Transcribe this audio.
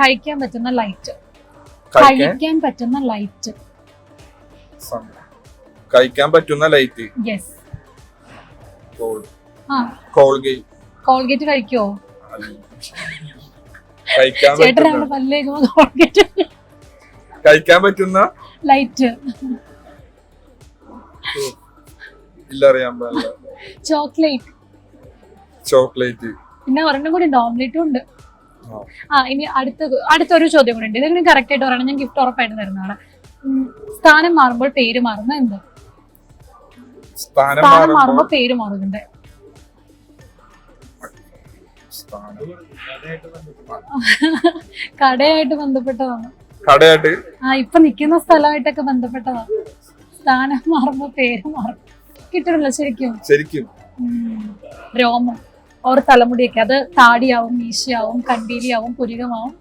കഴിക്കാൻ പറ്റുന്ന ലൈറ്റ്. കഴിക്കാൻ പറ്റുന്ന ലൈറ്റ്. കഴിക്കാൻ പറ്റുന്ന ലൈറ്റ്. യെസ്. കോൾഗേറ്റ്. കോൾഗേറ്റ് കഴിക്കുവോ? ചേട്ടൻ അവിടെ പല്ലേക്കുമ്പോ കോൾഗേറ്റ് കഴിക്കാൻ പറ്റുന്ന ലൈറ്റ്. ഇല്ല, അറിയാൻ പാടില്ല. ചോക്ലേറ്റ്. ചോക്ലേറ്റ്. പിന്നെ ഒരെണ്ണം കൂടി ഉണ്ട്, ഓംലേറ്റും ഉണ്ട്. ഇനി അടുത്തൊരു ചോദ്യം കൂടി ഉണ്ട്. ഇതെങ്കിലും കറക്റ്റ് ആയിട്ട് പറയണം, ഞാൻ ഗിഫ്റ്റ് ഉറപ്പായിട്ട് തരുന്നതാണ്. സ്ഥാനം മാറുമ്പോൾ പേര് മാറുന്ന എന്ത്? സ്ഥാനം മാറുമ്പോൾ പേര് മാറുന്നുണ്ട്. കടയായിട്ട് ബന്ധപ്പെട്ടതാണ്. കടയായിട്ട് ഇപ്പൊ നിക്കുന്ന സ്ഥലമായിട്ടൊക്കെ ബന്ധപ്പെട്ടതാണ്. സ്ഥാനം മാറുമ്പോ പേര് മാറും. കിട്ടില്ല ശരിക്കും. രോമം ഓർ തലമുടിയൊക്കെ, അത് താടിയാവും, മീശയാവും, കണ്ടീലിയാവും, പുരികമാവും,